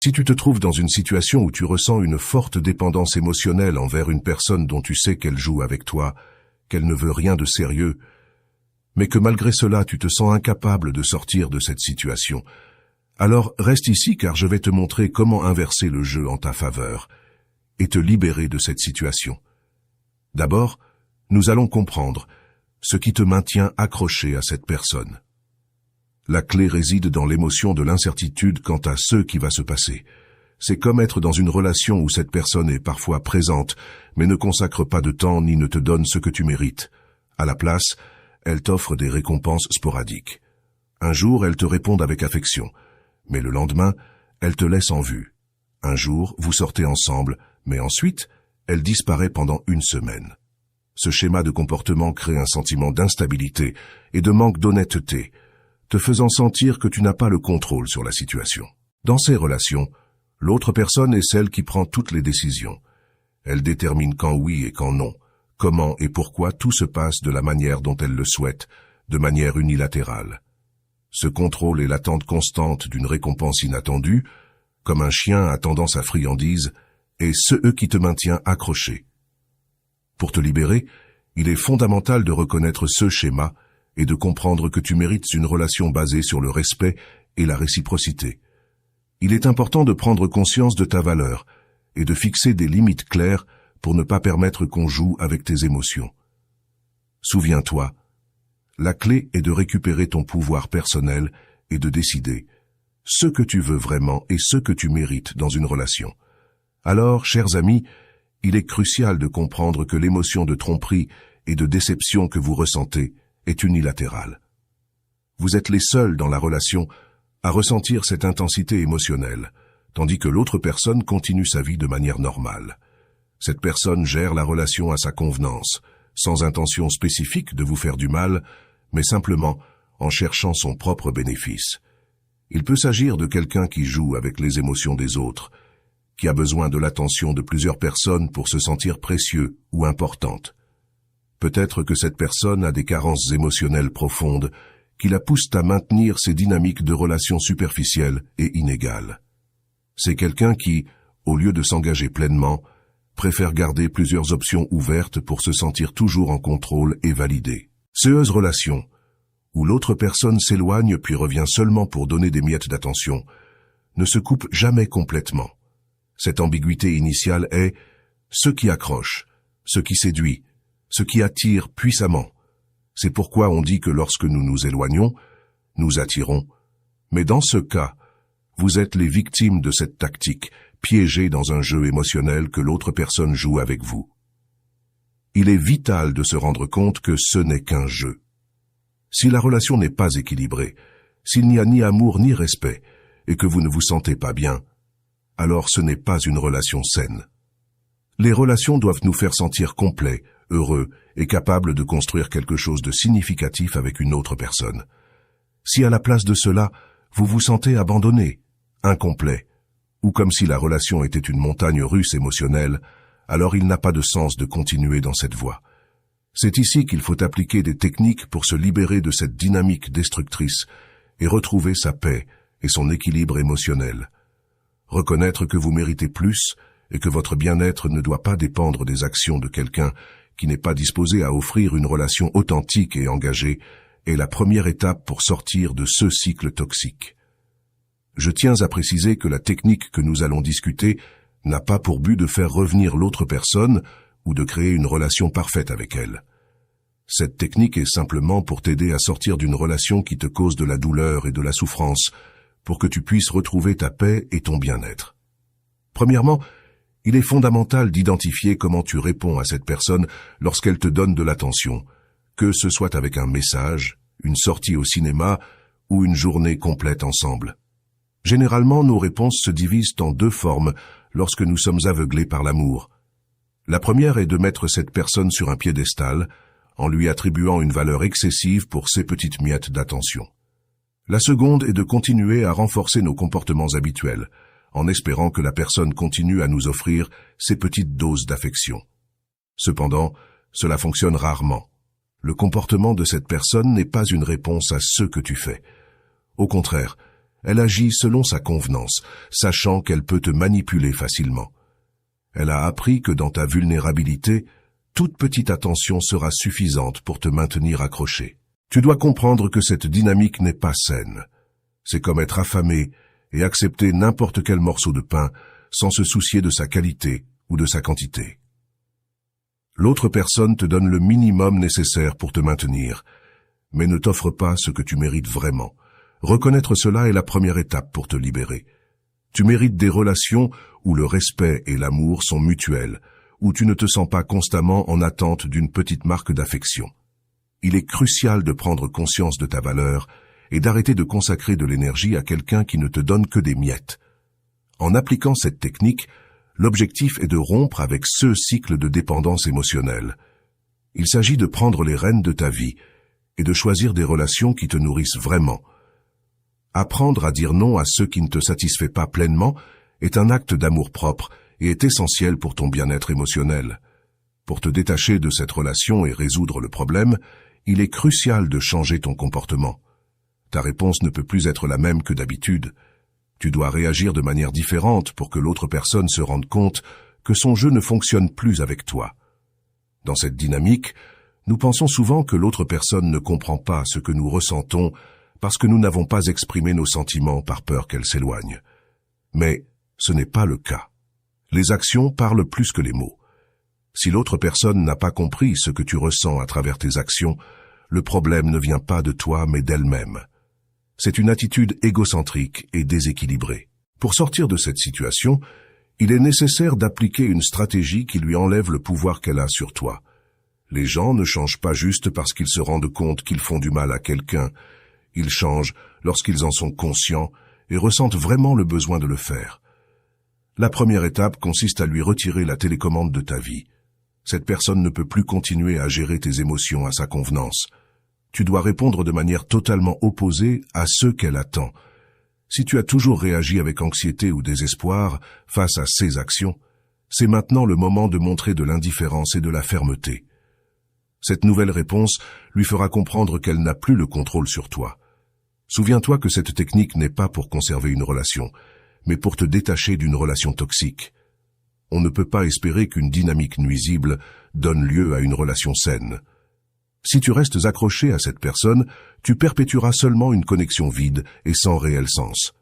Si tu te trouves dans une situation où tu ressens une forte dépendance émotionnelle envers une personne dont tu sais qu'elle joue avec toi, qu'elle ne veut rien de sérieux, mais que malgré cela tu te sens incapable de sortir de cette situation, alors reste ici car je vais te montrer comment inverser le jeu en ta faveur et te libérer de cette situation. D'abord, nous allons comprendre ce qui te maintient accroché à cette personne. La clé réside dans l'émotion de l'incertitude quant à ce qui va se passer. C'est comme être dans une relation où cette personne est parfois présente, mais ne consacre pas de temps ni ne te donne ce que tu mérites. À la place, elle t'offre des récompenses sporadiques. Un jour, elle te répond avec affection, mais le lendemain, elle te laisse en vue. Un jour, vous sortez ensemble, mais ensuite, elle disparaît pendant une semaine. Ce schéma de comportement crée un sentiment d'instabilité et de manque d'honnêteté, te faisant sentir que tu n'as pas le contrôle sur la situation. Dans ces relations, l'autre personne est celle qui prend toutes les décisions. Elle détermine quand oui et quand non, comment et pourquoi tout se passe de la manière dont elle le souhaite, de manière unilatérale. Ce contrôle et l'attente constante d'une récompense inattendue, comme un chien à tendance à friandise, est ce qui te maintient accroché. Pour te libérer, il est fondamental de reconnaître ce schéma et de comprendre que tu mérites une relation basée sur le respect et la réciprocité. Il est important de prendre conscience de ta valeur et de fixer des limites claires pour ne pas permettre qu'on joue avec tes émotions. Souviens-toi, la clé est de récupérer ton pouvoir personnel et de décider ce que tu veux vraiment et ce que tu mérites dans une relation. Alors, chers amis, il est crucial de comprendre que l'émotion de tromperie et de déception que vous ressentez est unilatérale. Vous êtes les seuls dans la relation à ressentir cette intensité émotionnelle, tandis que l'autre personne continue sa vie de manière normale. Cette personne gère la relation à sa convenance, sans intention spécifique de vous faire du mal, mais simplement en cherchant son propre bénéfice. Il peut s'agir de quelqu'un qui joue avec les émotions des autres, qui a besoin de l'attention de plusieurs personnes pour se sentir précieux ou importante. Peut-être que cette personne a des carences émotionnelles profondes qui la poussent à maintenir ces dynamiques de relations superficielles et inégales. C'est quelqu'un qui, au lieu de s'engager pleinement, préfère garder plusieurs options ouvertes pour se sentir toujours en contrôle et validé. Ces relations, où l'autre personne s'éloigne puis revient seulement pour donner des miettes d'attention, ne se coupent jamais complètement. Cette ambiguïté initiale est ce qui accroche, ce qui séduit, ce qui attire puissamment. C'est pourquoi on dit que lorsque nous nous éloignons, nous attirons. Mais dans ce cas, vous êtes les victimes de cette tactique, piégées dans un jeu émotionnel que l'autre personne joue avec vous. Il est vital de se rendre compte que ce n'est qu'un jeu. Si la relation n'est pas équilibrée, s'il n'y a ni amour ni respect, et que vous ne vous sentez pas bien, alors ce n'est pas une relation saine. Les relations doivent nous faire sentir complets, heureux et capables de construire quelque chose de significatif avec une autre personne. Si à la place de cela, vous vous sentez abandonné, incomplet, ou comme si la relation était une montagne russe émotionnelle, alors il n'a pas de sens de continuer dans cette voie. C'est ici qu'il faut appliquer des techniques pour se libérer de cette dynamique destructrice et retrouver sa paix et son équilibre émotionnel. Reconnaître que vous méritez plus et que votre bien-être ne doit pas dépendre des actions de quelqu'un qui n'est pas disposé à offrir une relation authentique et engagée est la première étape pour sortir de ce cycle toxique. Je tiens à préciser que la technique que nous allons discuter n'a pas pour but de faire revenir l'autre personne ou de créer une relation parfaite avec elle. Cette technique est simplement pour t'aider à sortir d'une relation qui te cause de la douleur et de la souffrance, pour que tu puisses retrouver ta paix et ton bien-être. Premièrement, il est fondamental d'identifier comment tu réponds à cette personne lorsqu'elle te donne de l'attention, que ce soit avec un message, une sortie au cinéma ou une journée complète ensemble. Généralement, nos réponses se divisent en deux formes lorsque nous sommes aveuglés par l'amour. La première est de mettre cette personne sur un piédestal, en lui attribuant une valeur excessive pour ses petites miettes d'attention. La seconde est de continuer à renforcer nos comportements habituels, en espérant que la personne continue à nous offrir ces petites doses d'affection. Cependant, cela fonctionne rarement. Le comportement de cette personne n'est pas une réponse à ce que tu fais. Au contraire, Elle agit selon sa convenance, sachant qu'elle peut te manipuler facilement. Elle a appris que dans ta vulnérabilité, toute petite attention sera suffisante pour te maintenir accroché. Tu dois comprendre que cette dynamique n'est pas saine. C'est comme être affamé et accepter n'importe quel morceau de pain sans se soucier de sa qualité ou de sa quantité. L'autre personne te donne le minimum nécessaire pour te maintenir, mais ne t'offre pas ce que tu mérites vraiment. Reconnaître cela est la première étape pour te libérer. Tu mérites des relations où le respect et l'amour sont mutuels, où tu ne te sens pas constamment en attente d'une petite marque d'affection. Il est crucial de prendre conscience de ta valeur et d'arrêter de consacrer de l'énergie à quelqu'un qui ne te donne que des miettes. En appliquant cette technique, l'objectif est de rompre avec ce cycle de dépendance émotionnelle. Il s'agit de prendre les rênes de ta vie et de choisir des relations qui te nourrissent vraiment. Apprendre à dire non à ce qui ne te satisfait pas pleinement est un acte d'amour-propre et est essentiel pour ton bien-être émotionnel. Pour te détacher de cette relation et résoudre le problème, il est crucial de changer ton comportement. Ta réponse ne peut plus être la même que d'habitude. Tu dois réagir de manière différente pour que l'autre personne se rende compte que son jeu ne fonctionne plus avec toi. Dans cette dynamique, nous pensons souvent que l'autre personne ne comprend pas ce que nous ressentons parce que nous n'avons pas exprimé nos sentiments par peur qu'elle s'éloigne. Mais ce n'est pas le cas. Les actions parlent plus que les mots. Si l'autre personne n'a pas compris ce que tu ressens à travers tes actions, le problème ne vient pas de toi mais d'elle-même. C'est une attitude égocentrique et déséquilibrée. Pour sortir de cette situation, il est nécessaire d'appliquer une stratégie qui lui enlève le pouvoir qu'elle a sur toi. Les gens ne changent pas juste parce qu'ils se rendent compte qu'ils font du mal à quelqu'un. Ils changent lorsqu'ils en sont conscients et ressentent vraiment le besoin de le faire. La première étape consiste à lui retirer la télécommande de ta vie. Cette personne ne peut plus continuer à gérer tes émotions à sa convenance. Tu dois répondre de manière totalement opposée à ce qu'elle attend. Si tu as toujours réagi avec anxiété ou désespoir face à ses actions, c'est maintenant le moment de montrer de l'indifférence et de la fermeté. Cette nouvelle réponse lui fera comprendre qu'elle n'a plus le contrôle sur toi. Souviens-toi que cette technique n'est pas pour conserver une relation, mais pour te détacher d'une relation toxique. On ne peut pas espérer qu'une dynamique nuisible donne lieu à une relation saine. Si tu restes accroché à cette personne, tu perpétueras seulement une connexion vide et sans réel sens.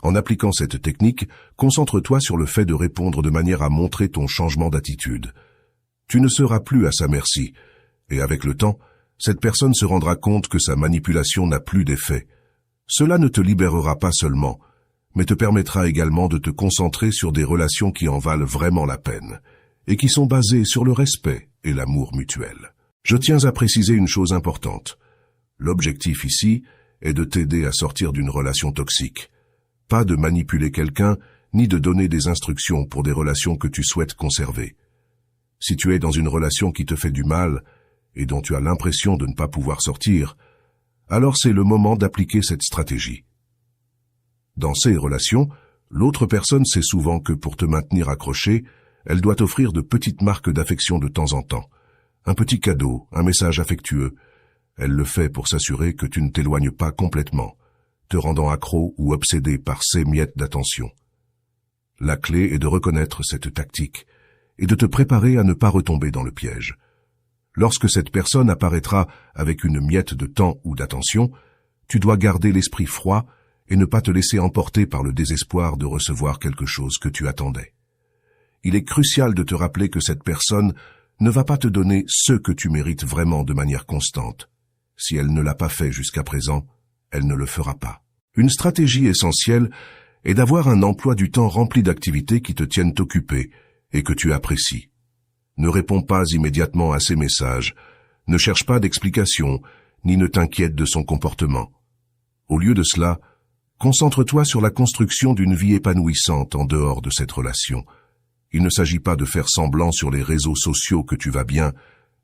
En appliquant cette technique, concentre-toi sur le fait de répondre de manière à montrer ton changement d'attitude. Tu ne seras plus à sa merci, et avec le temps, cette personne se rendra compte que sa manipulation n'a plus d'effet. Cela ne te libérera pas seulement, mais te permettra également de te concentrer sur des relations qui en valent vraiment la peine, et qui sont basées sur le respect et l'amour mutuel. Je tiens à préciser une chose importante. L'objectif ici est de t'aider à sortir d'une relation toxique. Pas de manipuler quelqu'un, ni de donner des instructions pour des relations que tu souhaites conserver. Si tu es dans une relation qui te fait du mal, et dont tu as l'impression de ne pas pouvoir sortir, alors c'est le moment d'appliquer cette stratégie. Dans ces relations, l'autre personne sait souvent que pour te maintenir accroché, elle doit t'offrir de petites marques d'affection de temps en temps. Un petit cadeau, un message affectueux. Elle le fait pour s'assurer que tu ne t'éloignes pas complètement, te rendant accro ou obsédé par ces miettes d'attention. La clé est de reconnaître cette tactique et de te préparer à ne pas retomber dans le piège. Lorsque cette personne apparaîtra avec une miette de temps ou d'attention, tu dois garder l'esprit froid et ne pas te laisser emporter par le désespoir de recevoir quelque chose que tu attendais. Il est crucial de te rappeler que cette personne ne va pas te donner ce que tu mérites vraiment de manière constante. Si elle ne l'a pas fait jusqu'à présent, elle ne le fera pas. Une stratégie essentielle est d'avoir un emploi du temps rempli d'activités qui te tiennent occupé et que tu apprécies. Ne réponds pas immédiatement à ses messages, ne cherche pas d'explications, ni ne t'inquiète de son comportement. Au lieu de cela, concentre-toi sur la construction d'une vie épanouissante en dehors de cette relation. Il ne s'agit pas de faire semblant sur les réseaux sociaux que tu vas bien,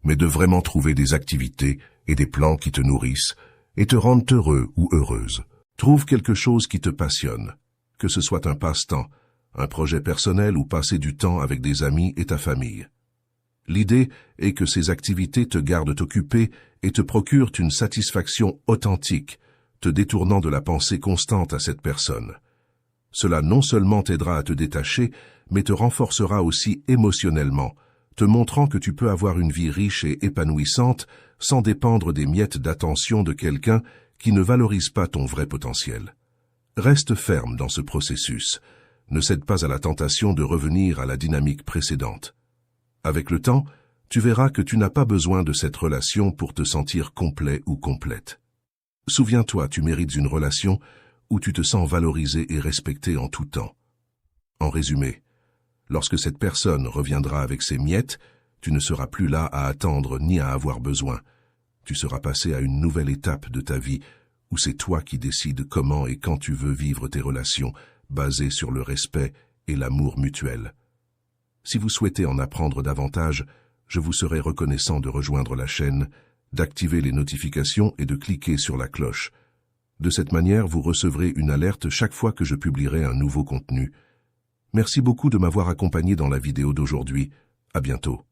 mais de vraiment trouver des activités et des plans qui te nourrissent et te rendent heureux ou heureuse. Trouve quelque chose qui te passionne, que ce soit un passe-temps, un projet personnel ou passer du temps avec des amis et ta famille. L'idée est que ces activités te gardent occupé et te procurent une satisfaction authentique, te détournant de la pensée constante à cette personne. Cela non seulement t'aidera à te détacher, mais te renforcera aussi émotionnellement, te montrant que tu peux avoir une vie riche et épanouissante sans dépendre des miettes d'attention de quelqu'un qui ne valorise pas ton vrai potentiel. Reste ferme dans ce processus. Ne cède pas à la tentation de revenir à la dynamique précédente. Avec le temps, tu verras que tu n'as pas besoin de cette relation pour te sentir complet ou complète. Souviens-toi, tu mérites une relation où tu te sens valorisé et respecté en tout temps. En résumé, lorsque cette personne reviendra avec ses miettes, tu ne seras plus là à attendre ni à avoir besoin. Tu seras passé à une nouvelle étape de ta vie où c'est toi qui décides comment et quand tu veux vivre tes relations basées sur le respect et l'amour mutuel. Si vous souhaitez en apprendre davantage, je vous serai reconnaissant de rejoindre la chaîne, d'activer les notifications et de cliquer sur la cloche. De cette manière, vous recevrez une alerte chaque fois que je publierai un nouveau contenu. Merci beaucoup de m'avoir accompagné dans la vidéo d'aujourd'hui. À bientôt.